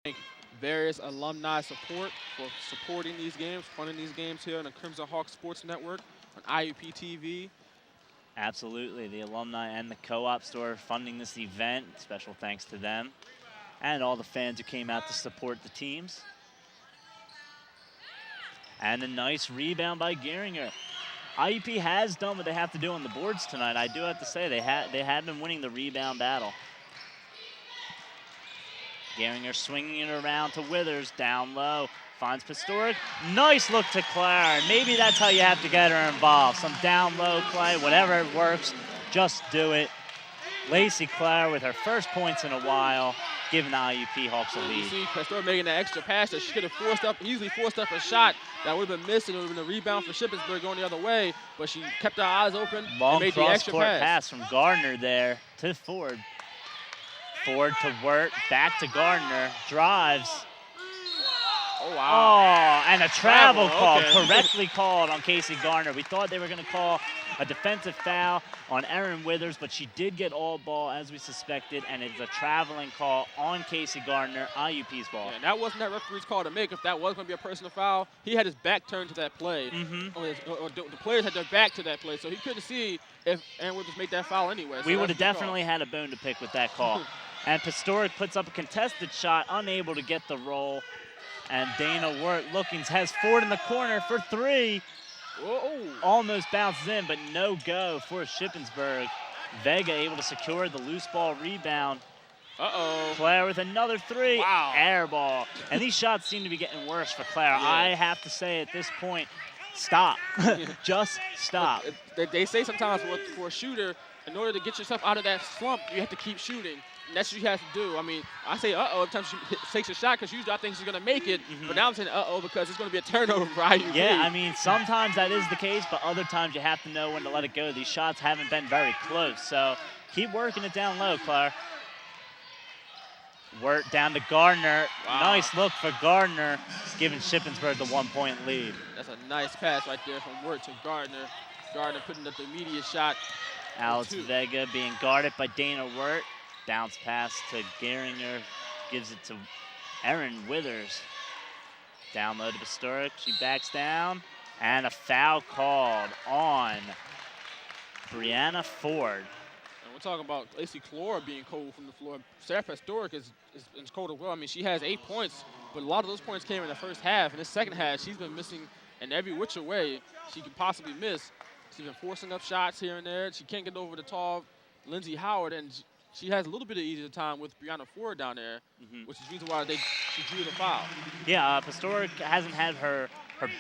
thank various alumni support for supporting these games, funding these games here on the Crimson Hawk Sports Network on IUP TV. Absolutely. The alumni and the co-op store funding this event. Special thanks to them and all the fans who came out to support the teams. And a nice rebound by Geringer. IUP has done what they have to do on the boards tonight. I do have to say they had been winning the rebound battle. Geringer swinging it around to Withers, down low, finds Pastoric. Nice look to Claire, and maybe that's how you have to get her involved. Some down low play, whatever works, just do it. Lacey Claire with her first points in a while, giving the IUP Hawks a You lead. see Pastor making that extra pass that she could have easily forced up a shot that would have been missed, and it would have been a rebound for Shippensburg going the other way, but she kept her eyes open Long and made the extra cross-court pass. pass from Gardner there to Ford. Ford to Wirt, back to Gardner, drives. Oh, wow. Oh, and a travel call, okay. correctly called on Casey Gardner. We thought they were going to call a defensive foul on Eryn Withers, but she did get all ball as we suspected, and it's a traveling call on Casey Gardner, IUP's ball. Yeah, and that wasn't that referee's call to make. If that was going to be a personal foul, he had his back turned to that play. Or the players had their back to that play, so he couldn't see if Eryn Withers made that foul anyway. So We would have that's a good definitely had a bone to pick with that call. And Pastoric puts up a contested shot, unable to get the roll. And Dana Wirt looking, has Ford in the corner for three. Whoa. Almost bounces in, but no go for Shippensburg. Vega able to secure the loose ball rebound. Uh-oh. Claire with another three. Wow. Air ball. And these shots seem to be getting worse for Claire. Yeah. I have to say at this point, stop. Just stop. They say sometimes for a shooter, in order to get yourself out of that slump, you have to keep shooting. And that's what you have to do. I mean, I say uh-oh every time she takes a shot because usually I think she's going to make it. But now I'm saying uh-oh because it's going to be a turnover for IUP. Yeah, I mean, sometimes that is the case, but other times you have to know when to let it go. These shots haven't been very close, so keep working it down low, Claire. Wirt down to Gardner. Wow. Nice look for Gardner, giving Shippensburg the 1-point lead. That's a nice pass right there from Wirt to Gardner. Gardner putting up the immediate shot. Alex Vega being guarded by Dana Wirt. Bounce pass to Geringer, gives it to Eryn Withers. Down low to Pastoric, she backs down, and a foul called on Brianna Ford. And we're talking about Lacey Clora being cold from the floor. Sarah Pastoric is cold as well. I mean, she has 8 points, but a lot of those points came in the first half. In the second half, she's been missing in every which way she could possibly miss. She's been forcing up shots here and there. She can't get over the tall Lindsey Howard, and she has a little bit of easier time with Brianna Ford down there, which is the reason why she drew the foul. Yeah, Pastoric hasn't had her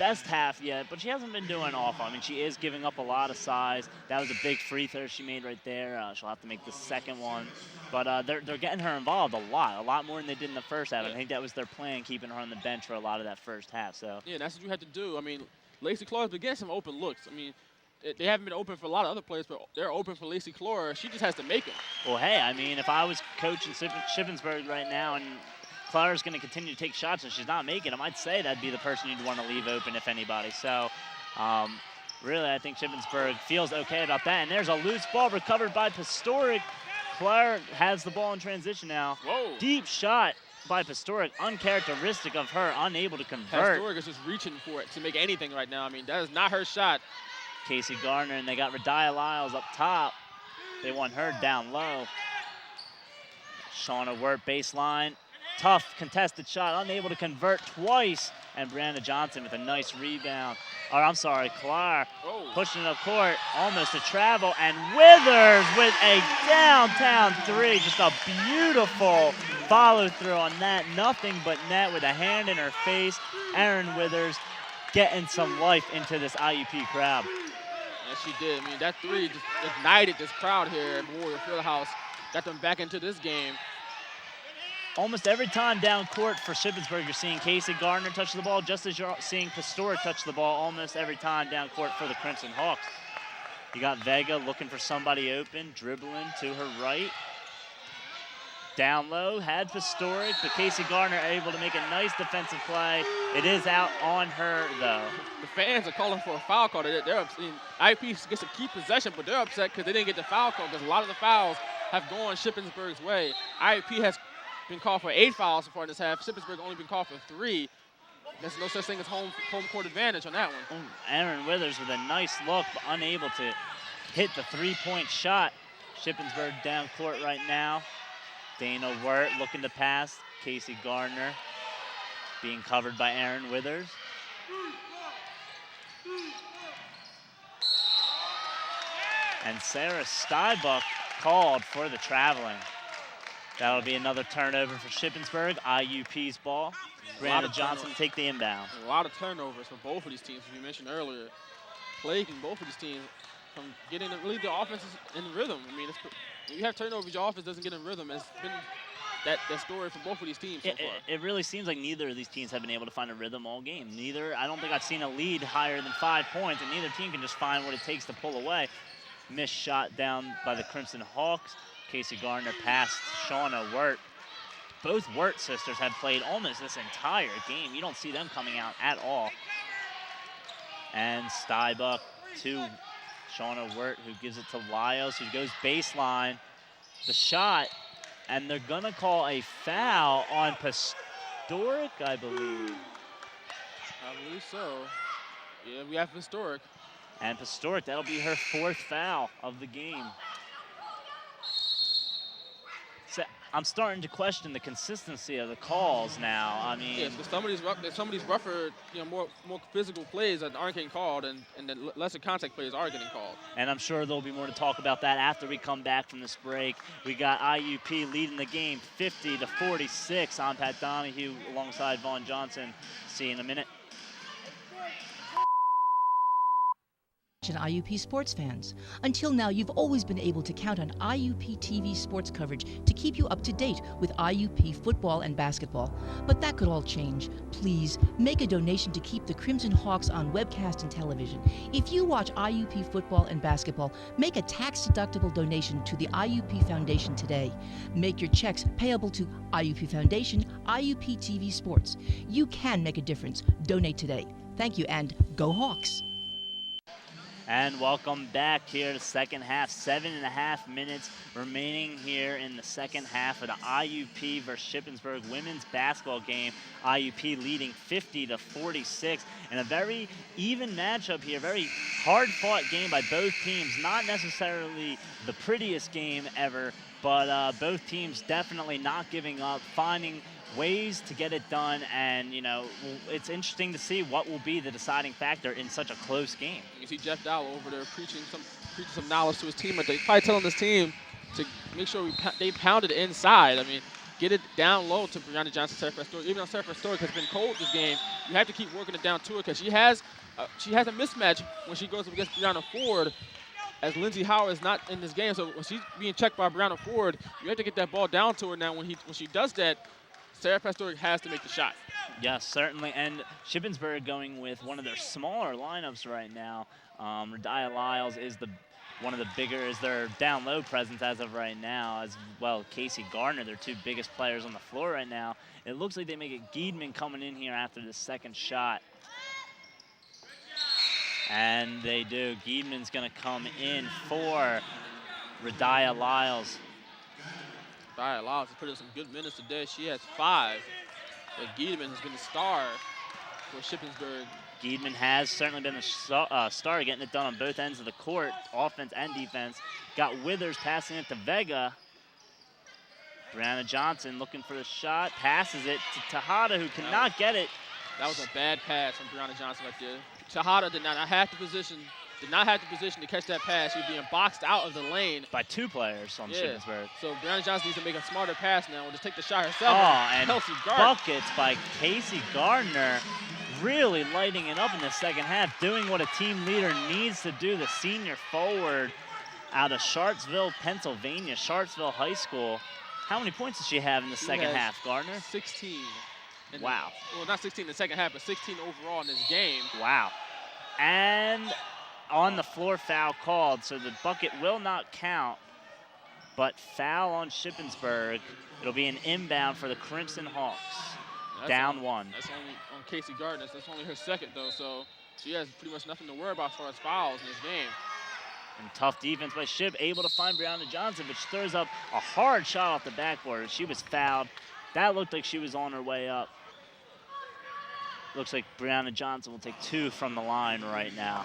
best half yet, but she hasn't been doing awful. I mean, she is giving up a lot of size. That was a big free throw she made right there. She'll have to make the second one. But they're getting her involved a lot more than they did in the first half. Yeah. I think that was their plan, keeping her on the bench for a lot of that first half. So yeah, that's what you have to do. I mean, Lacey Clora's been getting some open looks. I mean, they haven't been open for a lot of other players, but they're open for Lacey Clora. She just has to make them. Well, hey, I mean, if I was coaching Shippensburg right now and Clara's going to continue to take shots and she's not making them, I'd say that'd be the person you'd want to leave open, if anybody. So, really, I think Shippensburg feels okay about that. And there's a loose ball recovered by Pastoric. Clara has the ball in transition now. Whoa. Deep shot by Pastoric, uncharacteristic of her, unable to convert. Pastoric is just reaching for it to make anything right now. I mean, that is not her shot. Casey Gardner, and they got Radiah Lyles up top. They want her down low. Shauna Wirt baseline. Tough contested shot, unable to convert twice. And Brianna Johnson with a nice rebound. Or I'm sorry, Clark pushing it up court, almost a travel. And Withers with a downtown three. Just a beautiful follow through on that. Nothing but net with a hand in her face. Eryn Withers getting some life into this IUP crowd. Yes, she did. I mean, that three just ignited this crowd here at Memorial Fieldhouse, got them back into this game. Almost every time down court for Shippensburg, you're seeing Casey Gardner touch the ball, just as you're seeing Pastoric touch the ball almost every time down court for the Crimson Hawks. You got Vega looking for somebody open, dribbling to her right. Down low, had Pastoric, but Casey Gardner able to make a nice defensive play. It is out on her, though. The fans are calling for a foul call. They're upset. IUP gets to keep possession, but they're upset because they didn't get the foul call because a lot of the fouls have gone Shippensburg's way. IUP has been called for 8 fouls so far in this half. Shippensburg only been called for 3. There's no such thing as home court advantage on that one. Eryn Withers with a nice look, but unable to hit the 3-point shot. Shippensburg down court right now. Dana Wirt looking to pass. Casey Gardner being covered by Eryn Withers. And Sarah Steinbuck called for the traveling. That'll be another turnover for Shippensburg. IUP's ball. Brianna Johnson take the inbound. A lot of turnovers for both of these teams, as you mentioned earlier. Plaguing both of these teams from getting really the offense in rhythm. I mean, when you have turnovers, your offense doesn't get in rhythm. It's been that story for both of these teams so far. It really seems like neither of these teams have been able to find a rhythm all game. I don't think I've seen a lead higher than 5 points, and neither team can just find what it takes to pull away. Missed shot down by the Crimson Hawks. Casey Gardner passed Shauna Wirt. Both Wirt sisters have played almost this entire game. You don't see them coming out at all. And Steinbuck to Shauna Wirt, who gives it to Lyles, who goes baseline. The shot, and they're gonna call a foul on Historic, I believe. I believe so. Yeah, we have Historic. And Historic, that'll be her 4th foul of the game. So I'm starting to question the consistency of the calls now. I mean, yeah, so some of these rougher, more physical plays that aren't getting called, and the lesser contact plays are getting called. And I'm sure there'll be more to talk about that after we come back from this break. We got IUP leading the game 50-46. I'm Pat Donahue alongside Vaughn Johnson. See you in a minute. IUP sports fans. Until now, you've always been able to count on IUP TV sports coverage to keep you up to date with IUP football and basketball. But that could all change. Please make a donation to keep the Crimson Hawks on webcast and television. If you watch IUP football and basketball, make a tax-deductible donation to the IUP Foundation today. Make your checks payable to IUP Foundation, IUP TV Sports. You can make a difference. Donate today. Thank you, and go Hawks! And welcome back here to second half. 7.5 minutes remaining here in the second half of the IUP versus Shippensburg women's basketball game. IUP leading 50-46. And a very even matchup here. Very hard-fought game by both teams. Not necessarily the prettiest game ever, but both teams definitely not giving up, finding ways to get it done, and it's interesting to see what will be the deciding factor in such a close game. You see Jeff Dowell over there preaching some knowledge to his team. They're probably telling this team to make sure they pound it inside. I mean, get it down low to Brianna Johnson. Sarah Stork. Even though Sarah Stork has been cold this game, you have to keep working it down to her, because she has a mismatch when she goes up against Brianna Ford, as Lindsay Howard is not in this game. So when she's being checked by Brianna Ford, you have to get that ball down to her. Now when she does that, Sarah Pastoric has to make the shot. Yes, certainly. And Shippensburg going with one of their smaller lineups right now. Radiah Lyles is their down low presence as of right now, as well Casey Gardner, their 2 biggest players on the floor right now. It looks like they make it Giedman coming in here after the second shot. And they do. Giedman's gonna come in for Radiah Lyles. Lyles has put in some good minutes today. She has 5. But Giedman has been the star for Shippensburg. Giedman has certainly been the star, getting it done on both ends of the court, offense and defense. Got Withers passing it to Vega. Brianna Johnson looking for the shot, passes it to Tejada, who cannot get it. That was a bad pass from Brianna Johnson right there. Tejada did not have the position to catch that pass. She was being boxed out of the lane by 2 players on Shippensburg. So Brianna Johnson needs to make a smarter pass now, or just take the shot herself. And buckets by Casey Gardner, really lighting it up in the second half, doing what a team leader needs to do. The senior forward out of Sharpsville, Pennsylvania, Sharpsville High School. How many points does she have in the second half, Gardner? 16. Wow. Well, not 16 in the second half, but 16 overall in this game. Wow. And on the floor foul called, so the bucket will not count, but foul on Shippensburg. It'll be an inbound for the Crimson Hawks. Down 1. That's only on Casey Gardner. That's only her second, though, so she has pretty much nothing to worry about as far as fouls in this game. And tough defense by Ship, able to find Brianna Johnson, which throws up a hard shot off the backboard. She was fouled. That looked like she was on her way up. Looks like Brianna Johnson will take 2 from the line right now.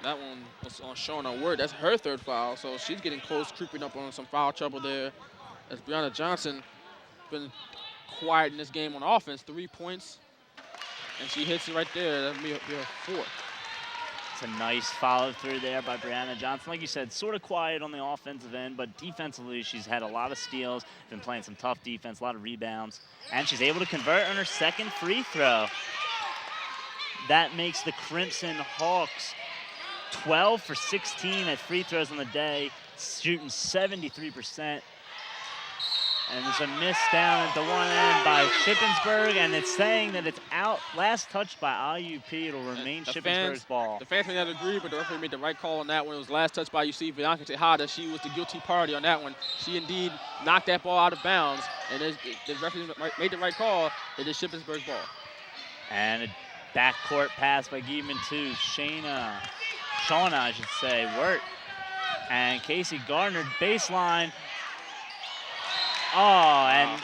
That one was on Shauna Word. That's her 3rd foul, so she's getting close, creeping up on some foul trouble there. As Brianna Johnson been quiet in this game on offense, 3 points, and she hits it right there. That'll be her 4th. It's a nice follow through there by Brianna Johnson. Like you said, sort of quiet on the offensive end, but defensively she's had a lot of steals, been playing some tough defense, a lot of rebounds, and she's able to convert on her 2nd free throw. That makes the Crimson Hawks 12 for 16 at free throws on the day, shooting 73%. And there's a miss down at the one end by Shippensburg, and it's saying that it's out. Last touch by IUP. It'll remain Shippensburg's ball. The fans may not agree, but the referee made the right call on that one. It was last touch by UC Bianca Tejada. She was the guilty party on that one. She indeed knocked that ball out of bounds, and the referee made the right call. It is Shippensburg's ball. And a backcourt pass by Giedman to Shauna, I should say, Wirt. And Casey Gardner, baseline. Oh, and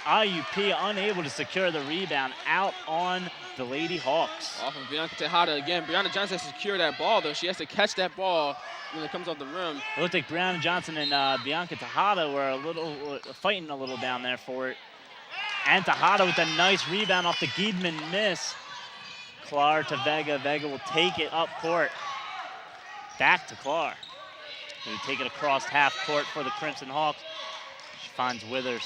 IUP unable to secure the rebound out on the Lady Hawks. Off of Bianca Tejada again. Brianna Johnson has to secure that ball, though. She has to catch that ball when it comes off the rim. It looked like Brianna Johnson and Bianca Tejada were fighting a little down there for it. And Tejada with a nice rebound off the Giedman miss. Clar to Vega. Vega will take it up court. Back to Clar. He would take it across half court for the Crimson Hawks. She finds Withers.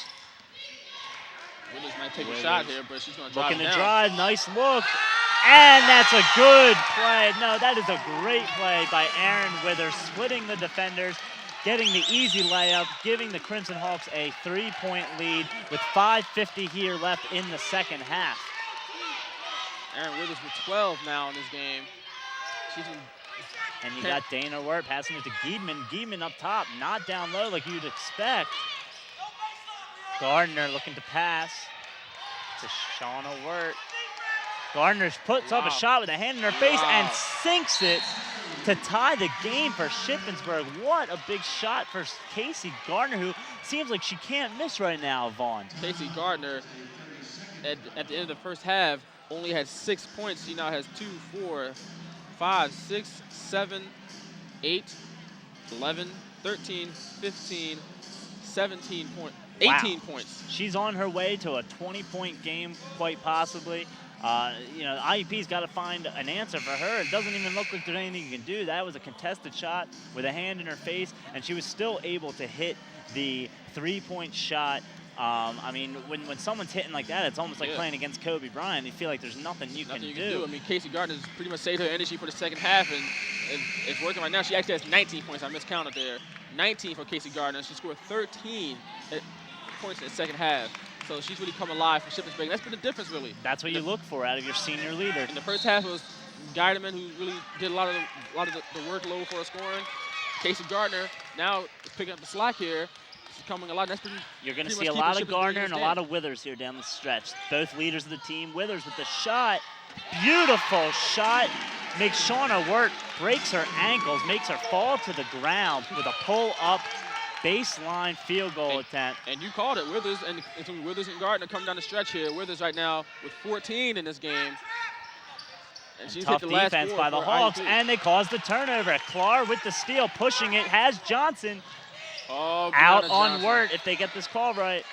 Withers might take a shot here, but she's going to drive Looking it to down. drive, nice look. And that's a good play. No, that is a great play by Eryn Withers, splitting the defenders, getting the easy layup, giving the Crimson Hawks a 3-point lead with 5:50 here left in the second half. Eryn Withers with 12 now in this game. She's in. And you got Dana Wirt passing it to Giedman. Giedman up top, not down low like you'd expect. Gardner looking to pass to Shauna Wirt. Gardner puts up a shot with a hand in her face and sinks it to tie the game for Shippensburg. What a big shot for Casey Gardner, who seems like she can't miss right now, Vaughn. Casey Gardner, at the end of the first half, only had 6 points. She now has 2, 4, 5, 6, 7, 8, 11, 13, 15, 17 points. 18 points. She's on her way to a 20-point game, quite possibly. IUP's got to find an answer for her. It doesn't even look like there's anything you can do. That was a contested shot with a hand in her face, and she was still able to hit the 3-point shot. When someone's hitting like that, it's almost like playing against Kobe Bryant. You feel like there's nothing you can do. I mean, Casey Gardner's pretty much saved her energy for the second half, and it's working right now. She actually has 19 points. I miscounted there. 19 for Casey Gardner. She scored 13 points in the second half. So she's really come alive for Shippensburg. That's been the difference, really. That's what you look for out of your senior leader. In the first half, it was Guideman who really did a lot of the workload for her scoring. Casey Gardner now is picking up the slack here. She's coming alive. That's pretty. You're going to see a lot of Gardner and a lot of Withers here down the stretch. Both leaders of the team. Withers with the shot. Beautiful shot. Makes Shauna Wirt, breaks her ankles, makes her fall to the ground with a pull-up baseline field goal attempt. And you called it. Withers and Gardner coming down the stretch here. Withers right now with 14 in this game. And she's tough hit the last defense by the Hawks, and they caused the turnover. Clar with the steal, pushing it, has Johnson out on Wirt if they get this call right.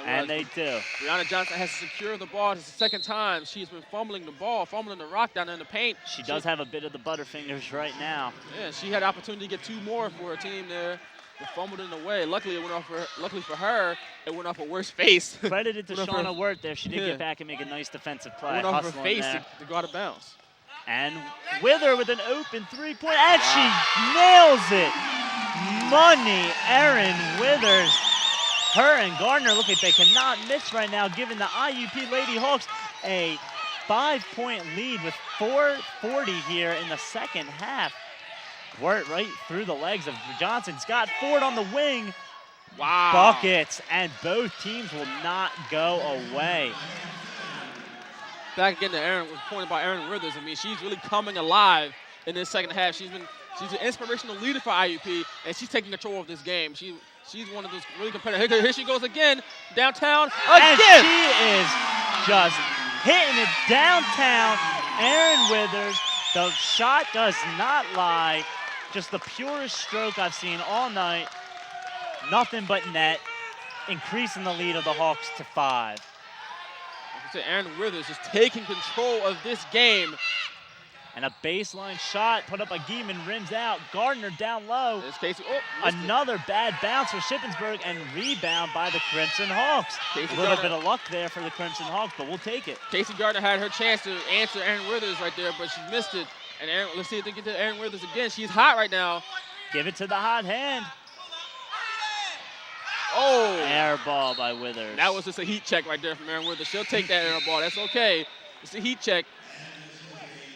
And they do. Brianna Johnson has to secure the ball. It's the second time she's been fumbling the ball, fumbling the rock down in the paint. She does have a bit of the butterfingers right now. Yeah, she had the opportunity to get 2 more for her team there. They fumbled it away. Luckily, it went off luckily for her, it went off a worse face. Credited to Shauna Wirt there. She did get back and make a nice defensive play. It went off her face to go out of bounds. And Wither with an open 3-point, and she nails it. Money, Eryn Withers. Her and Gardner look like they cannot miss right now, giving the IUP Lady Hawks a 5-point lead with 4:40 here in the second half. Wirt right through the legs of Johnson. Scott Ford on the wing. Wow. Buckets, and both teams will not go away. Back again to Eryn, was pointed by Eryn Withers. I mean, she's really coming alive in this second half. She's an inspirational leader for IUP, and she's taking control of this game. She's She's one of those really competitive. Here she goes again, downtown And again. she is just hitting it downtown. Eryn Withers, the shot does not lie. Just the purest stroke I've seen all night. Nothing but net, increasing the lead of the Hawks to 5. Like I said, Eryn Withers just taking control of this game. And a baseline shot put up by Gieman, rims out. Gardner down low. There's Casey. Oh, Another bad bounce for Shippensburg and rebound by the Crimson Hawks. A little bit of luck there for the Crimson Hawks, but we'll take it. Casey Gardner had her chance to answer Eryn Withers right there, but she missed it. And let's see if they get to Eryn Withers again. She's hot right now. Give it to the hot hand. Oh! Air ball by Withers. That was just a heat check right there from Eryn Withers. She'll take that air ball. That's okay. It's a heat check.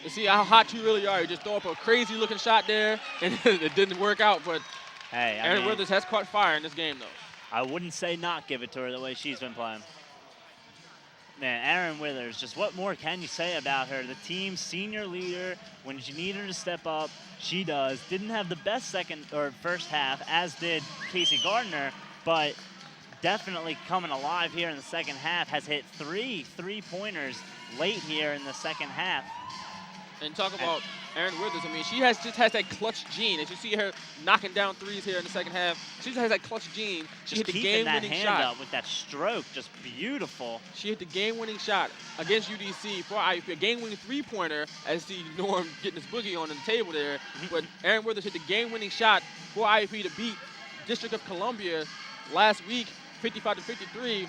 To see how hot you really are. You just throw up a crazy-looking shot there, and it didn't work out. But hey, Eryn Withers has caught fire in this game, though. I wouldn't say not give it to her the way she's been playing. Man, Eryn Withers, just what more can you say about her? The team's senior leader. When you need her to step up, she does. Didn't have the best second or first half, as did Casey Gardner, but definitely coming alive here in the second half. Has hit 3 3-pointers late here in the second half. And talk about Eryn Withers. I mean, she just has that clutch gene. As you see her knocking down threes here in the second half, she just has that clutch gene. She hit the game-winning shot. Hand up with that stroke, just beautiful. She hit the game-winning shot against UDC for IUP, a game-winning three-pointer, as see Norm getting his boogie on the table there. But Eryn Withers hit the game-winning shot for IUP to beat District of Columbia last week, 55-53.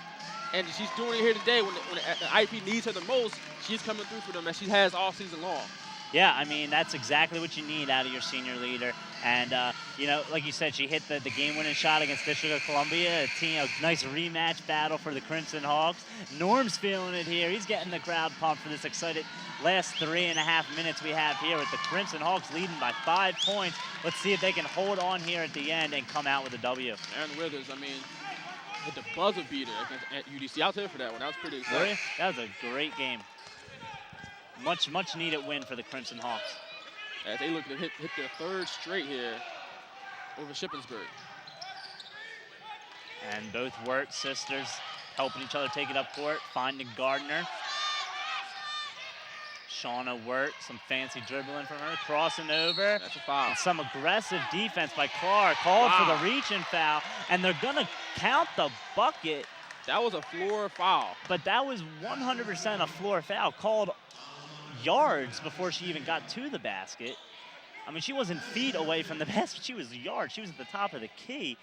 And she's doing it here today when the IUP needs her the most. She's coming through for them, as she has all season long. Yeah, I mean, that's exactly what you need out of your senior leader. And, you know, like you said, she hit the game-winning shot against District of Columbia, a nice rematch battle for the Crimson Hawks. Norm's feeling it here. He's getting the crowd pumped for this excited last 3.5 minutes we have here with the Crimson Hawks leading by 5 points. Let's see if they can hold on here at the end and come out with a W. Eryn Withers, I mean, hit the buzzer beater at UDC. I was here for that one. That was pretty exciting. That was a great game. Much needed win for the Crimson Hawks. As they look to hit their third straight here over Shippensburg. And both Wirt sisters helping each other take it up court, finding Gardner. Shauna Wirt, some fancy dribbling from her, crossing over. That's a foul. And some aggressive defense by Clark, called for the reach-in foul, and they're gonna count the bucket. That was a floor foul. But that was 100% a floor foul, called yards before she even got to the basket. I mean, she wasn't feet away from the basket, she was yards. She was at the top of the key.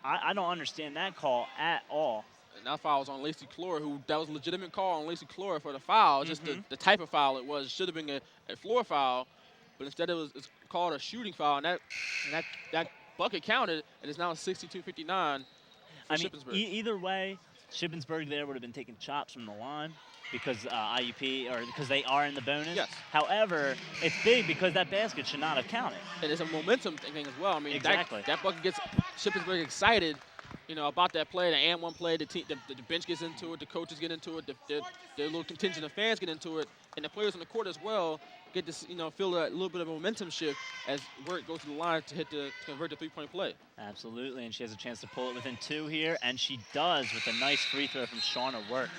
I don't understand that call at all. And that foul was on Lacey Clore, that was a legitimate call on Lacey Clore for the foul. Just the type of foul it was. It should have been a floor foul, but instead it's called a shooting foul, and that bucket counted, and it's now 62-59 for Shippensburg. Either way, Shippensburg there would have been taking chops from the line because IUP, or because they are in the bonus. Yes. However, it's big because that basket should not have counted. And it's a momentum thing as well. I mean, exactly. that bucket gets Shippensburg excited, you know, about that play, the and one play, the bench gets into it, the coaches get into it, the little contingent of fans get into it, and the players on the court as well get to, you know, feel a little bit of a momentum shift as Wirt goes to the line to convert the three-point play. Absolutely, and she has a chance to pull it within 2 here, and she does with a nice free throw from Shauna Wirt.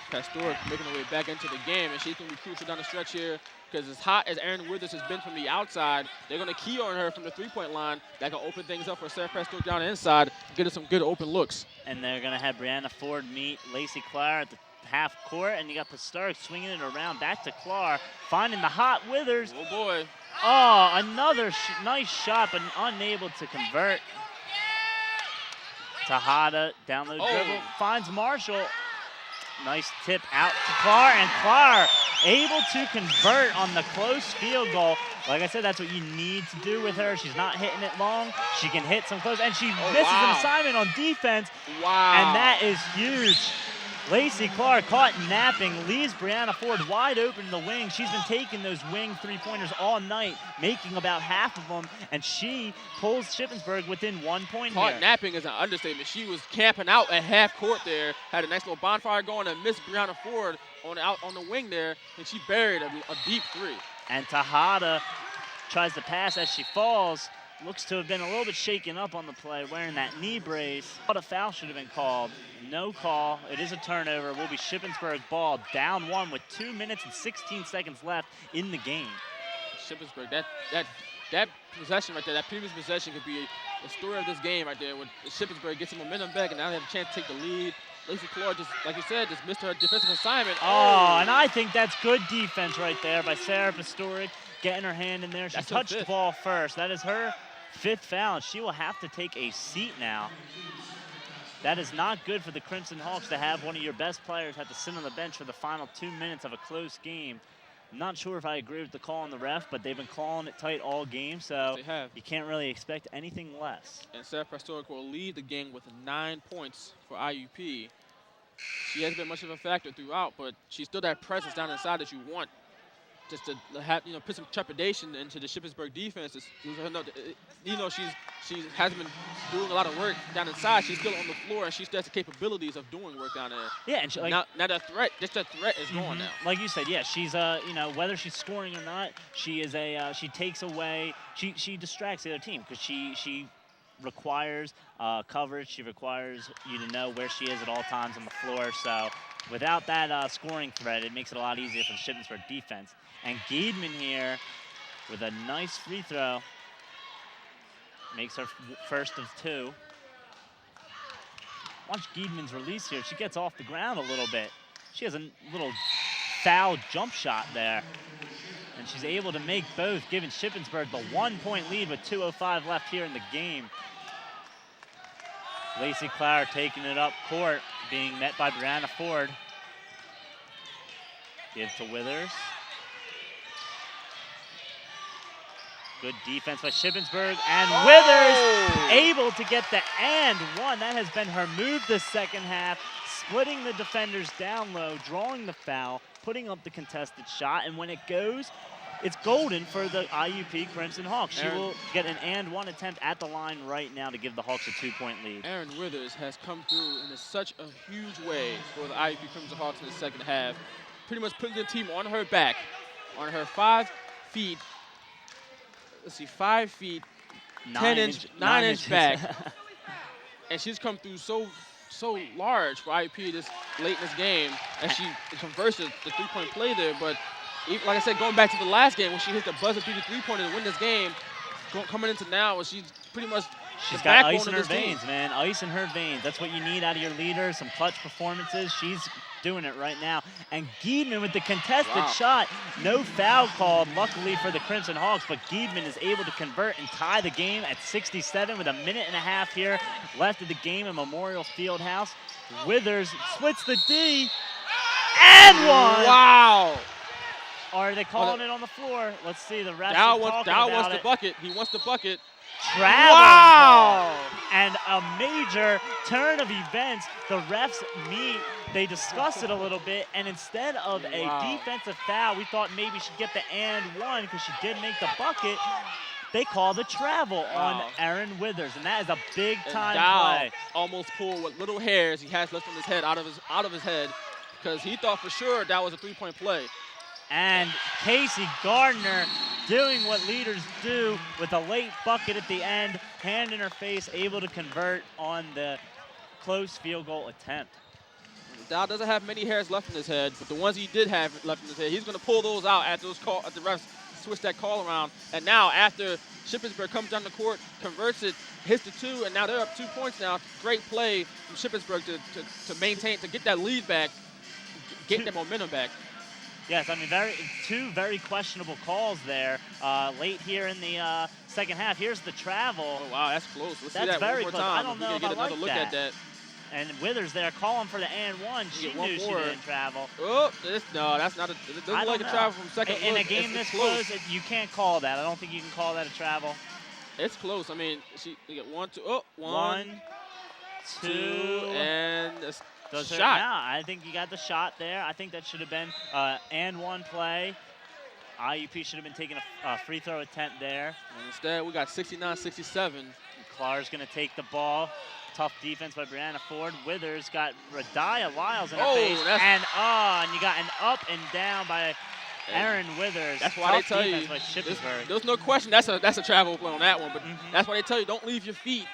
Pastor making her way back into the game, and she's going to be crucial down the stretch here because as hot as Eryn Withers has been from the outside, they're going to key on her from the three-point line. That can open things up for Sarah Pastor down the inside, get her some good open looks. And they're going to have Brianna Ford meet Lacey Clark at the half court, and you got Pastor swinging it around back to Clark, finding the hot Withers. Oh, boy. Oh, another nice shot, but unable to convert. Tejada, down low dribble, finds Marshall. Nice tip out to Clark, and Clark able to convert on the close field goal. Like I said, that's what you need to do with her. She's not hitting it long. She can hit some close, and she misses an assignment on defense. Wow. And that is huge. Lacey Clark caught napping, leaves Brianna Ford wide open in the wing. She's been taking those wing three-pointers all night, making about half of them, and she pulls Shippensburg within 1 point here. Caught napping is an understatement. She was camping out at half court there, had a nice little bonfire going, and missed Brianna Ford on the wing there, and she buried a deep three. And Tejada tries to pass as she falls. Looks to have been a little bit shaken up on the play, wearing that knee brace. But a foul should have been called. No call. It is a turnover. Will be Shippensburg ball, down 1 with 2 minutes and 16 seconds left in the game. Shippensburg, that possession right there, that previous possession could be the story of this game right there. When Shippensburg gets some momentum back, and now they have a chance to take the lead. Lacey Clore, just like you said, just missed her defensive assignment. Oh, and I think that's good defense right there by Sarah Pastoric, getting her hand in there. She touched the ball first. That is her 5th foul, and she will have to take a seat now. That is not good for the Crimson Hawks to have one of your best players have to sit on the bench for the final 2 minutes of a close game. I'm not sure if I agree with the call on the ref, but they've been calling it tight all game, so you can't really expect anything less. And Sarah Pastoric will lead the game with 9 points for IUP. She hasn't been much of a factor throughout, but she's still that presence down inside that you want, just to have, put some trepidation into the Shippensburg defense. She hasn't been doing a lot of work down inside. She's still on the floor, and she still has the capabilities of doing work down there. Yeah, and she, now that threat is gone now. Like you said, yeah, she's whether she's scoring or not, she is she takes away, she distracts the other team because she requires coverage. She requires you to know where she is at all times on the floor. So without that scoring threat, it makes it a lot easier for the Shippensburg defense. And Giedman here with a nice free throw. Makes her first of 2. Watch Giedman's release here. She gets off the ground a little bit. She has a little foul jump shot there. And she's able to make both, giving Shippensburg the 1-point lead with 2:05 left here in the game. Lacey Clower taking it up court, being met by Brianna Ford. Give to Withers. Good defense by Shippensburg, and Withers able to get the and one. That has been her move this second half, splitting the defenders down low, drawing the foul, putting up the contested shot, and when it goes, it's golden for the IUP Crimson Hawks. She will get an and one attempt at the line right now to give the Hawks a 2-point lead. Eryn Withers has come through in such a huge way for the IUP Crimson Hawks in the second half, pretty much putting the team on her back, on her 5 feet. Let's see, 5 feet, 9 inch back. And she's come through so large for IUP this late in this game, and she converts the 3-point play there. But even, like I said, going back to the last game when she hit the buzzer-beater 3-pointer to win this game, coming into now, where she's pretty much she's got ice in her veins, man. Ice in her veins. That's what you need out of your leaders. Some clutch performances. She's doing it right now. And Giedman with the contested shot. No foul called, luckily for the Crimson Hawks, but Giedman is able to convert and tie the game at 67 with a minute and a half here left of the game in Memorial Fieldhouse. Withers splits the D and one. Wow. Are they calling it on the floor? Let's see. The refs Dow wants the bucket. He wants the bucket. Travel. Wow! And a major turn of events. The refs meet. They discuss it a little bit, and instead of a defensive foul, we thought maybe she'd get the and one because she did make the bucket. They call the travel on Eryn Withers, and that is a big-time play. Almost pulled what little hairs he has left on his head out of his head because he thought for sure that was a 3-point play. And Casey Gardner doing what leaders do with a late bucket at the end, hand in her face, able to convert on the close field goal attempt. Dow doesn't have many hairs left in his head, but the ones he did have left in his head, he's going to pull those out after the refs switch that call around. And now after Shippensburg comes down the court, converts it, hits the 2, and now they're up 2 points now. Great play from Shippensburg to maintain, to get that lead back, get that momentum back. Yes, I mean, two very questionable calls there late here in the second half. Here's the travel. Oh, wow, that's close. Let's see that very one more close. time. I don't know if get I another like look that. at that. And Withers there calling for the and one. She knew she didn't travel. Oh, no, that's not a. It doesn't like a travel from second. In a game this close, you can't call that. I don't think you can call that a travel. It's close. I mean, they get 1, 2. Oh, 1, 2, and does shot. Now, I think you got the shot there. I think that should have been and one play. IUP should have been taking a free throw attempt there. And instead, we got 69-67. Clark's going to take the ball. Tough defense by Brianna Ford. Withers got Radiah Lyles in her face. And you got an up and down by Eryn Withers. That's why they tell you. There's no question that's a travel play on that one. But that's why they tell you don't leave your feet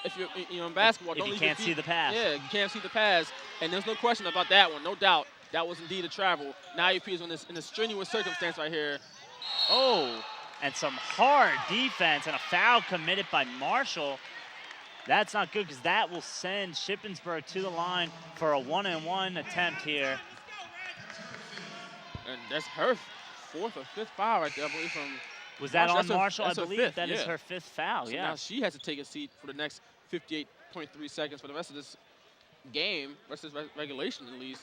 if you're in basketball. Don't leave your feet. If you can't see the pass. Yeah, you can't see the pass. And there's no question about that one. No doubt that was indeed a travel. Now IUP is in this strenuous circumstance right here. Oh, and some hard defense and a foul committed by Marshall. That's not good because that will send Shippensburg to the line for a 1-and-1 attempt here. And that's her fourth or fifth foul right there, I believe, from Was that Marshall. on Marshall? I believe fifth, that is her fifth foul, so yeah. Now she has to take a seat for the next 58.3 seconds for the rest of this game, rest of this regulation at least,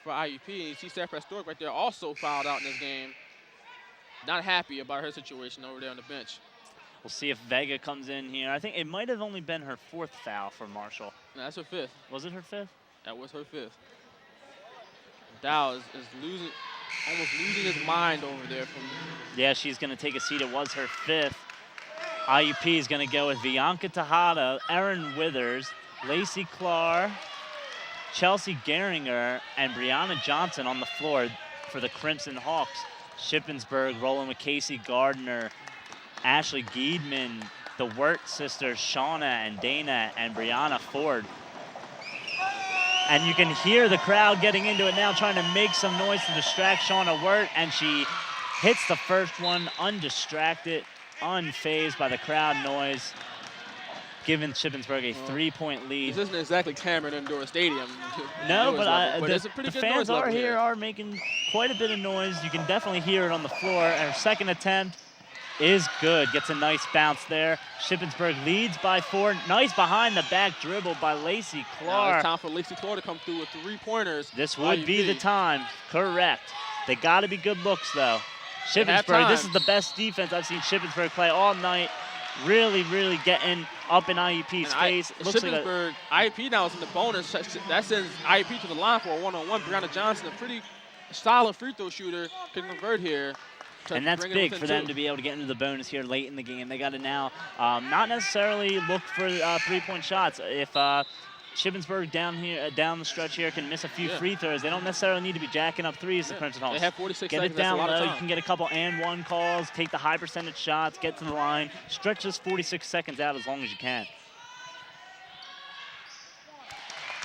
for IUP. And you see Sarah Stork right there also fouled out in this game. Not happy about her situation over there on the bench. We'll see if Vega comes in here. I think it might have only been her fourth foul for Marshall. No, that's her fifth. Was it her fifth? That was her fifth. Dow is losing, almost losing his mind over there. Yeah, she's going to take a seat. It was her fifth. IUP is going to go with Bianca Tejada, Eryn Withers, Lacey Clark, Chelsea Geringer, and Brianna Johnson on the floor for the Crimson Hawks. Shippensburg rolling with Casey Gardner, Ashley Giedman, the Wirt sisters, Shauna and Dana, and Brianna Ford. And you can hear the crowd getting into it now, trying to make some noise to distract Shauna Wirt, and she hits the first one undistracted, unfazed by the crowd noise, giving Shippensburg a 3-point lead. This isn't exactly Cameron Indoor Stadium. No, but it's a pretty the good fans noise are here are making quite a bit of noise. You can definitely hear it on the floor. And her second attempt is good. Gets a nice bounce there. Shippensburg leads by 4. Nice behind the back dribble by Lacey Clark. It's time for Lacey Clark to come through with 3-pointers. This would be the time. Correct. They got to be good looks, though. Shippensburg, this is the best defense I've seen Shippensburg play all night. Really, really getting up in IUP's face. Shippensburg, IUP now is in the bonus. That sends IUP to the line for a 1-on-1. Brianna Johnson, a pretty solid free throw shooter, can convert here. And that's big for them to be able to get into the bonus here late in the game. They got to now not necessarily look for 3-point shots. If Shippensburg down the stretch here can miss a few free throws, they don't necessarily need to be jacking up threes. The Crimson Hawks. They have 46 get seconds. Get it down low. You can get a couple and-one calls, take the high percentage shots, get to the line, stretch this 46 seconds out as long as you can.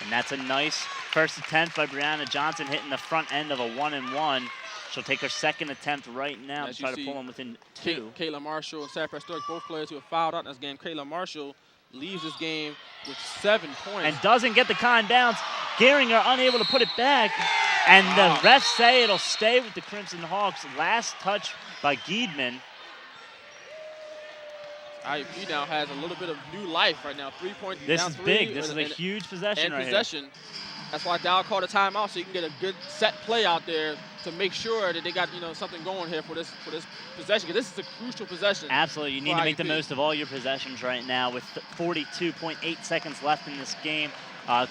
And that's a nice first attempt by Brianna Johnson, hitting the front end of a 1-and-1. She'll take her second attempt right now to try to pull them within 2. Kayla Marshall and Sarah Stork, both players who have fouled out in this game. Kayla Marshall leaves this game with 7 points. And doesn't get the kind bounce. Geringer unable to put it back. And the refs say it'll stay with the Crimson Hawks. Last touch by Giedman. IUP now has a little bit of new life right now. 3-point. This is big. This is a huge possession right here. That's why Dow called a timeout, so you can get a good set play out there to make sure that they got something going here for this possession. Because this is a crucial possession. Absolutely, you need to make the most of all your possessions right now with 42.8 seconds left in this game.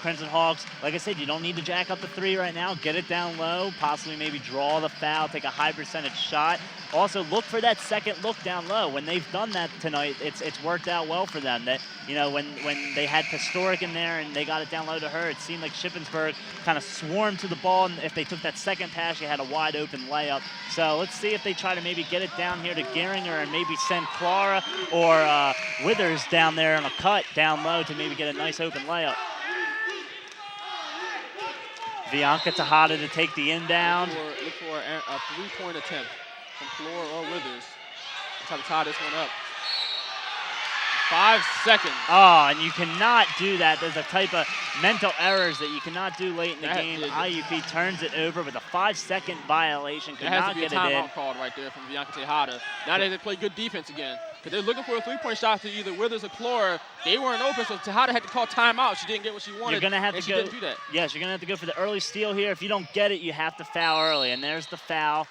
Crimson Hawks, like I said, you don't need to jack up the 3 right now. Get it down low, possibly maybe draw the foul, take a high percentage shot. Also, look for that second look down low. When they've done that tonight, it's worked out well for them. That when they had Pastoric in there and they got it down low to her, it seemed like Shippensburg kind of swarmed to the ball, and if they took that second pass, you had a wide open layup. So let's see if they try to maybe get it down here to Geringer and maybe send Clara or Withers down there on a cut down low to maybe get a nice open layup. Bianca Tejada to take the inbound. Look for a 3-point attempt from Flora or Withers. Try to tie this one up. 5 seconds. Oh, and you cannot do that. There's a type of mental errors that you cannot do late in the game. IUP turns it over with a 5-second violation. Could not get it in. There has to be a timeout called right there from Bianca Tejada. Now they play good defense again. Because they're looking for a 3-point shot to either Withers or Clora. They weren't open, so Tejada had to call timeout. She didn't get what she wanted. You're going to have to go. She didn't do that. Yes, you're going to have to go for the early steal here. If you don't get it, you have to foul early. And there's the foul.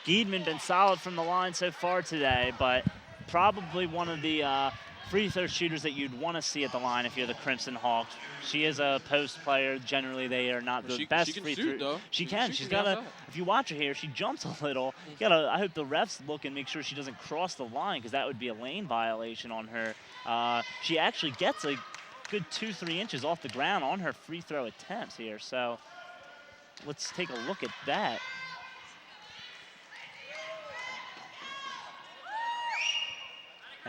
Giedman been solid from the line so far today, but probably one of the free throw shooters that you'd want to see at the line if you're the Crimson Hawks. She is a post player. Generally, they are not the best free throw. She can. She's got a. If you watch her here, she jumps a little. You gotta. I hope the refs look and make sure she doesn't cross the line, because that would be a lane violation on her. She actually gets a good 2-3 inches off the ground on her free throw attempts here. So let's take a look at that.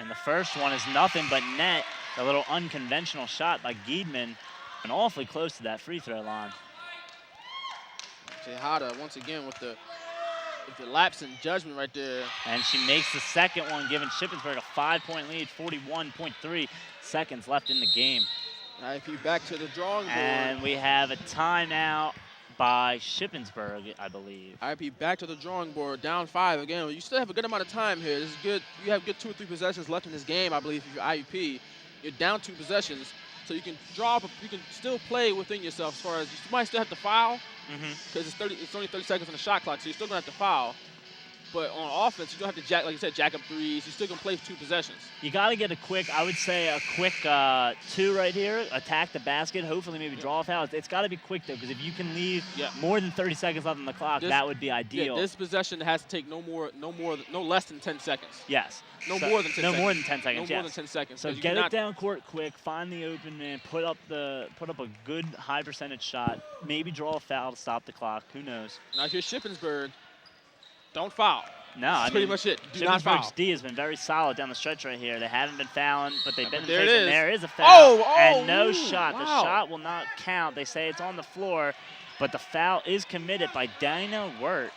And the first one is nothing but net. A little unconventional shot by Giedman, and awfully close to that free throw line. Tejada once again with the lapse in judgment right there. And she makes the second one, giving Shippensburg a 5-point lead, 41.3 seconds left in the game. IUP back to the drawing board. And we have a timeout by Shippensburg, I believe. IUP back to the drawing board, down 5 again. You still have a good amount of time here. This is good. You have good 2 or 3 possessions left in this game, I believe, if you're IUP. You're down 2 possessions, so you can draw up. You can still play within yourself as far as you might still have to foul, because it's only 30 seconds on the shot clock, so you're still gonna have to foul. But on offense, you don't have to jack, like you said, jack up threes. You still can play 2 possessions. You got to get I would say a quick 2 right here. Attack the basket. Hopefully, maybe draw a foul. It's got to be quick though, because if you can leave more than 30 seconds left on the clock, that would be ideal. Yeah, this possession has to take no less than 10 seconds. Yes. No more than 10 seconds. No more than 10 seconds. No more than 10 seconds. So get it down court quick. Find the open man. Put up a good high percentage shot. Maybe draw a foul to stop the clock. Who knows? Now if you're Shippensburg, don't foul. No, that's pretty much it. Do not foul. D has been very solid down the stretch right here. They haven't been fouling, but they've been facing. There is a foul. And no shot. The shot will not count. They say it's on the floor, but the foul is committed by Dinah Wirt.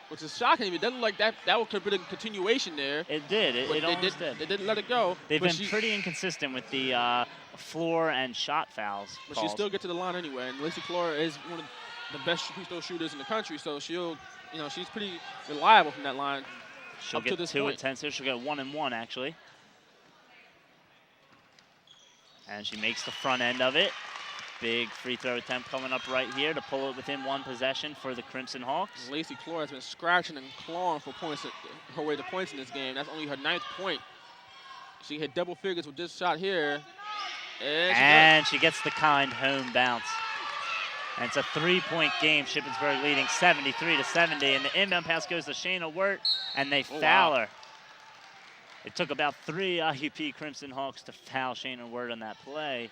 Which is shocking. It doesn't look like that could have been a continuation there. It did. It almost did. They didn't let it go. They've been pretty inconsistent with the floor and shot fouls. But she'll still get to the line anyway. And Lacey Clora is one of the best free throw shooters in the country, so she'll. She's pretty reliable from that line. She'll get 2 attempts here. She'll get 1 and 1 actually. And she makes the front end of it. Big free throw attempt coming up right here to pull it within 1 possession for the Crimson Hawks. Lacey Clora has been scratching and clawing for points, her way to points in this game. That's only her 9th point. She hit double figures with this shot here. And she gets the kind home bounce. And it's a 3-point game. Shippensburg leading 73-70. And the inbound pass goes to Shayna Wirt, and they foul her. It took about 3 IUP Crimson Hawks to foul Shayna Wirt on that play.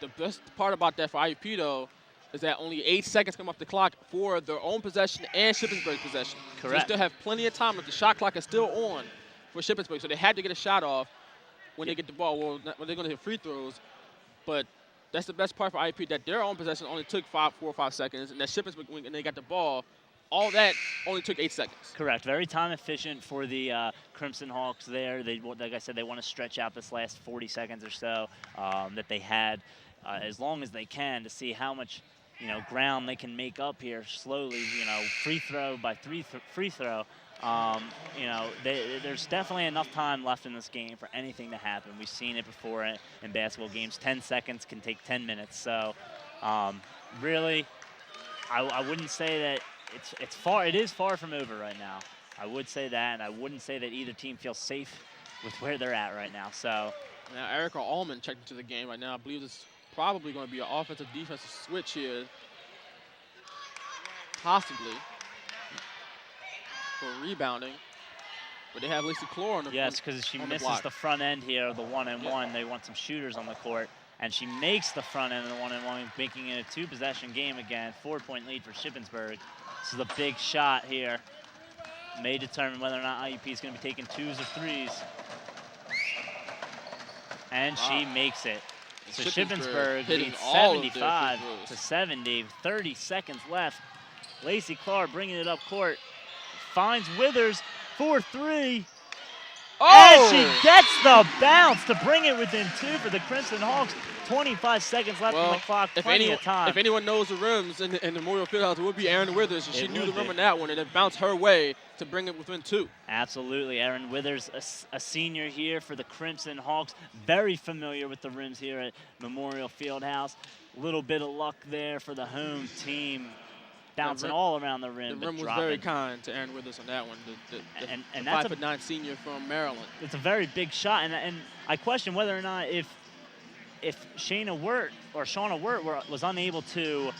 The best part about that for IUP, though, is that only 8 seconds come off the clock for their own possession and Shippensburg possession. Correct. So they still have plenty of time. If the shot clock is still on for Shippensburg, so they had to get a shot off when they get the ball. Well, when they're going to hit free throws, but that's the best part for IUP, that their own possession only took 4 or 5 seconds, and that Shippensburg, when they got the ball, all that only took 8 seconds. Correct. Very time efficient for the Crimson Hawks there. They, like I said, they want to stretch out this last 40 seconds or so that they had as long as they can to see how much ground they can make up here slowly. Free throw by free throw. There's definitely enough time left in this game for anything to happen. We've seen it before in basketball games. 10 seconds can take 10 minutes. So really, I wouldn't say that it's far. It is far from over right now. I would say that, and I wouldn't say that either team feels safe with where they're at right now. So now Erica Allman checked into the game right now. I believe it's probably going to be an offensive defensive switch here, possibly for rebounding. But they have Lacey Clora on the yes, because she misses the front end here of the 1-and-1. They want some shooters on the court. And she makes the front end of the 1-and-1, making it a 2-possession game again. 4-point lead for Shippensburg. This is a big shot here. May determine whether or not IUP is going to be taking 2s or 3s. And she makes it. So Shippensburg leads 75-70. 30 seconds left. Lacey Clark bringing it up court. Finds Withers for 3. And she gets the bounce to bring it within 2 for the Crimson Hawks. 25 seconds left on the clock, plenty of time. If anyone knows the rims in the Memorial Fieldhouse, it would be Eryn Withers. And she knew the rim on that one, and it bounced her way to bring it within 2. Absolutely. Eryn Withers, a senior here for the Crimson Hawks. Very familiar with the rims here at Memorial Fieldhouse. A little bit of luck there for the home team. Bouncing all around the rim. The rim was very kind to Eryn Withers on that one. The that's 5'9" senior from Maryland. It's a very big shot, and I question whether or not if Shauna Wirt was unable to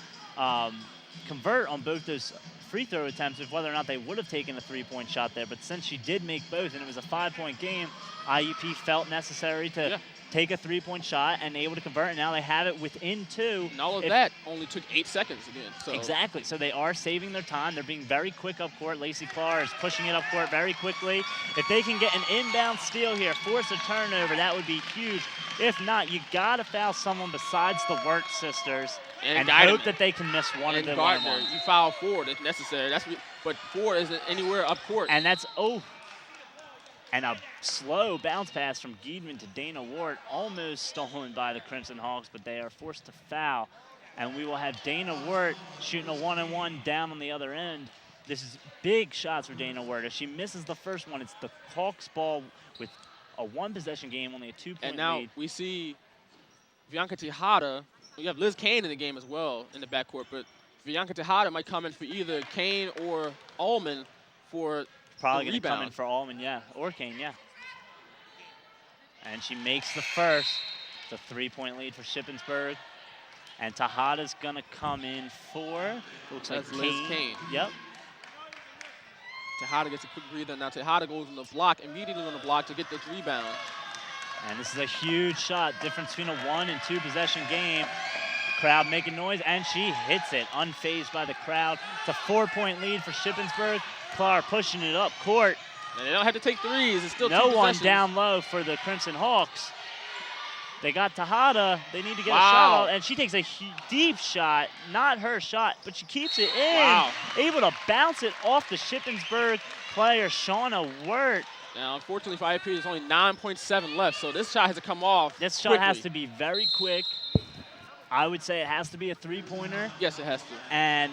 convert on both those free throw attempts, whether or not they would have taken a 3-point shot there. But since she did make both, and it was a 5-point game, IUP felt necessary to take a three-point shot and able to convert, and now they have it within 2. And all of that only took 8 seconds again. So. Exactly. So they are saving their time. They're being very quick up court. Lacey Clark is pushing it up court very quickly. If they can get an inbound steal here, force a turnover, that would be huge. If not, you got to foul someone besides the Wirt sisters and hope that they can miss one of them. Gardner, you foul Ford if necessary. But Ford isn't anywhere up court. And that's, and a slow bounce pass from Giedman to Dana Wart, almost stolen by the Crimson Hawks, but they are forced to foul. And we will have Dana Wart shooting a 1-and-1 down on the other end. This is big shots for Dana Wart. If she misses the first one, it's the Hawks ball with a 1-possession game, only a 2-point lead. And now we see Bianca Tejada. We have Liz Kane in the game as well in the backcourt, but Bianca Tejada might come in for either Kane or Allman for probably going to come in for Allman, yeah, or Kane, yeah. And she makes the first. It's a 3-point lead for Shippensburg. And Tejada's going to come in for, looks like Liz Kane. Yep. Tejada gets a quick breather. Now Tejada goes on the block, immediately on the block to get this rebound. And this is a huge shot, difference between a 1- and 2-possession game. Crowd making noise, and she hits it, unfazed by the crowd. It's a 4-point lead for Shippensburg. Clark pushing it up court. And they don't have to take threes. It's still no 2 one possessions. Down low for the Crimson Hawks. They got Tejada. They need to get a shot out, and she takes a deep shot. Not her shot, but she keeps it in. Wow. Able to bounce it off the Shippensburg player, Shauna Wirt. Now, unfortunately for IUP, there's only 9.7 left, so this shot has to come off This shot quickly. has to be very quick. I would say it has to be a 3-pointer. Yes, it has to. And,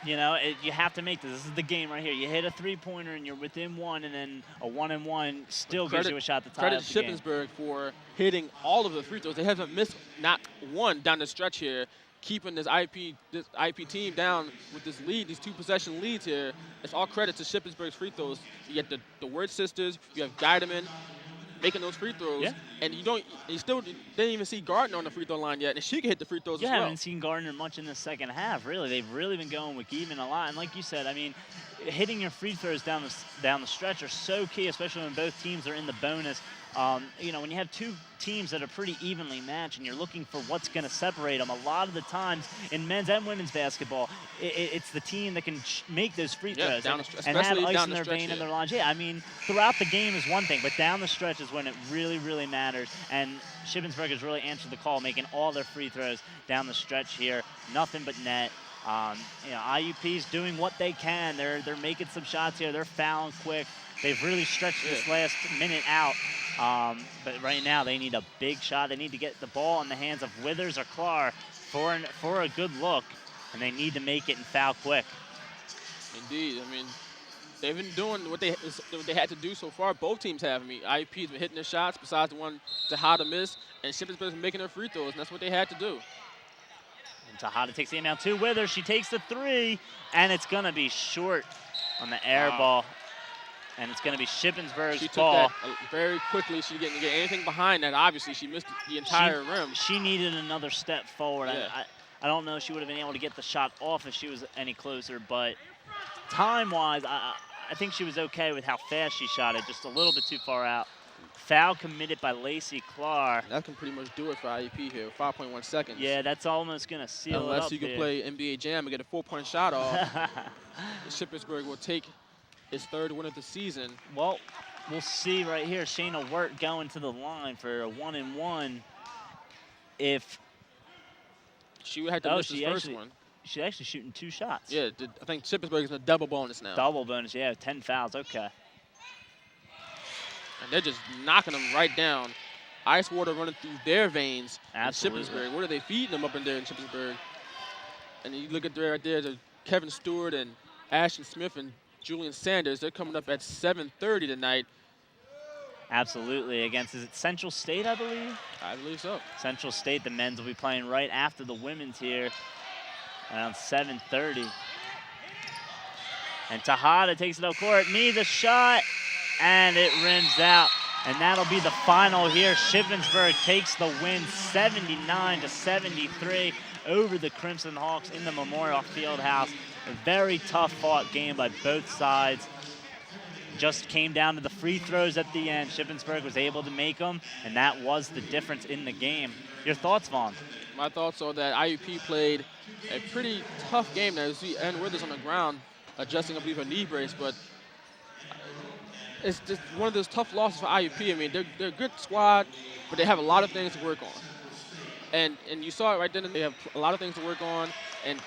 you know, you have to make this. This is the game right here. You hit a 3-pointer and you're within 1, and then a 1-and-1 still gives you a shot to tie up the game. Shippensburg for hitting all of the free throws. They haven't missed not one down the stretch here, keeping this IP team down with this lead, these 2-possession leads here. It's all credit to Shippensburg's free throws. You get the Wirt sisters, you have Geideman making those free throws, yeah. And you still didn't even see Gardner on the free throw line yet, and she can hit the free throws as well. You haven't seen Gardner much in the second half, really. They've really been going with Giedman a lot, and like you said, I mean, hitting your free throws down the stretch are so key, especially when both teams are in the bonus. You know, when you have 2 teams that are pretty evenly matched and you're looking for what's going to separate them, a lot of the times in men's and women's basketball, it's the team that can make those free throws and have ice in their vein and their lines. Yeah, I mean, throughout the game is one thing, but down the stretch is when it really, really matters. And Shippensburg has really answered the call, making all their free throws down the stretch here. Nothing but net. You know, IUP's doing what they can. They're making some shots here. They're fouling quick. They've really stretched this last minute out. But right now they need a big shot. They need to get the ball in the hands of Withers or Clark for a good look, and they need to make it and foul quick. Indeed. I mean, they've been doing what they had to do so far. Both teams have. I mean, IUP's been hitting their shots besides the one Tejada missed, and Shippensburg's been making their free throws, and that's what they had to do. And Tejada takes the inbound to Withers. She takes the 3, and it's going to be short on the air ball. And it's going to be Shippensburg's ball. She took that very quickly. She didn't get anything behind that. Obviously, she missed the entire rim. She needed another step forward. Yeah. I don't know if she would have been able to get the shot off if she was any closer, but time-wise, I think she was okay with how fast she shot it, just a little bit too far out. Foul committed by Lacey Clark. That can pretty much do it for IUP here, 5.1 seconds. Yeah, that's almost going to seal it up. Unless you can play NBA Jam and get a 4-point shot off, Shippensburg will take his 3rd win of the season. Well, we'll see right here. Shayna Wirt going to the line for a 1-and-1. If she would have to miss his first one. She's actually shooting 2 shots. Yeah, I think Shippensburg is in a double bonus now. Double bonus, yeah, 10 fouls, okay. And they're just knocking them right down. Ice water running through their veins. Absolutely. In Shippensburg. What are they feeding them up in there in Shippensburg? And you look at right there, Kevin Stewart and Ashton Smith and Julian Sanders. They're coming up at 7:30 tonight. Absolutely. Against, is it Central State, I believe? I believe so. Central State, the men's will be playing right after the women's here around 7:30. And Tejada takes it up court. Needs a shot, and it rims out. And that'll be the final here. Shippensburg takes the win 79-73 over the Crimson Hawks in the Memorial Fieldhouse. A very tough fought game by both sides. just came down to the free throws at the end. Shippensburg was able to make them, and that was the difference in the game. Your thoughts, Vaughn? My thoughts are that IUP played a pretty tough game. Now, you see Eryn Withers on the ground adjusting, I believe, her knee brace, but it's just one of those tough losses for IUP. I mean, they're a good squad, but they have a lot of things to work on. And you saw it right then. They have a lot of things to work on, and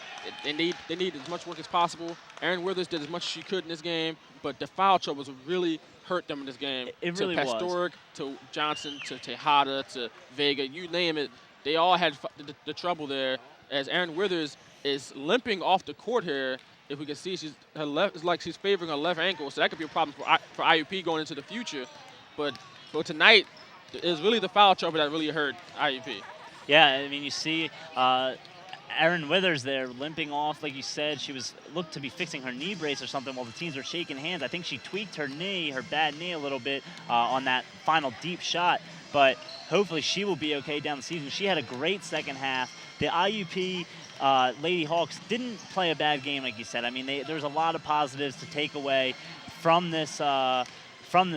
they need as much work as possible. Eryn Withers did as much as she could in this game, but the foul troubles really hurt them in this game. It really was. To Pastoric, to Johnson, to Tejada, to Vega, you name it. They all had the trouble there, as Eryn Withers is limping off the court here. If we can see, her left is like she's favoring her left ankle, so that could be a problem for IUP going into the future. But for tonight, it was really the foul trouble that really hurt IUP. Yeah, I mean, you see Eryn Withers there limping off, like you said. She looked to be fixing her knee brace or something while the teams were shaking hands. I think she tweaked her bad knee a little bit on that final deep shot. But hopefully she will be okay down the season. She had a great second half. The IUP Lady Hawks didn't play a bad game, like you said. I mean, there's a lot of positives to take away from this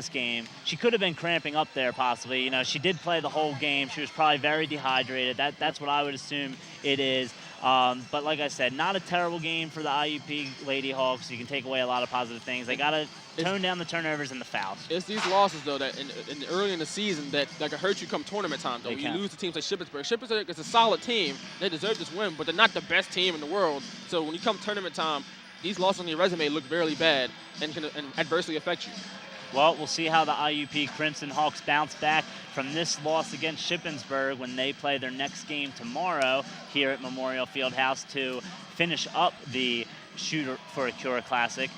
game. She could have been cramping up there possibly. You know, she did play the whole game. She was probably very dehydrated. That's what I would assume it is. But like I said, not a terrible game for the IUP Lady Hawks. You can take away a lot of positive things. They got to tone down the turnovers and the fouls. It's these losses, though, that early in the season that can hurt you come tournament time, though. You lose to teams like Shippensburg. Shippensburg is a solid team. They deserve this win, but they're not the best team in the world. So when you come tournament time, these losses on your resume look very bad and can adversely affect you. Well, we'll see how the IUP Crimson Hawks bounce back from this loss against Shippensburg when they play their next game tomorrow here at Memorial Fieldhouse to finish up the Shooter for a Cure Classic.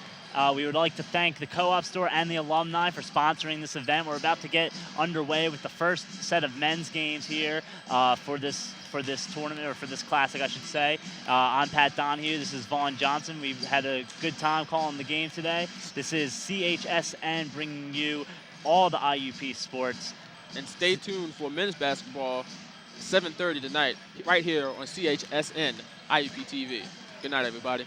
We would like to thank the Co-op Store and the alumni for sponsoring this event. We're about to get underway with the first set of men's games here for this tournament, or for this classic, I should say. I'm Pat Donahue. This is Vaughn Johnson. We've had a good time calling the game today. This is CHSN bringing you all the IUP sports. And stay tuned for men's basketball, 7:30 tonight, right here on CHSN IUP TV. Good night, everybody.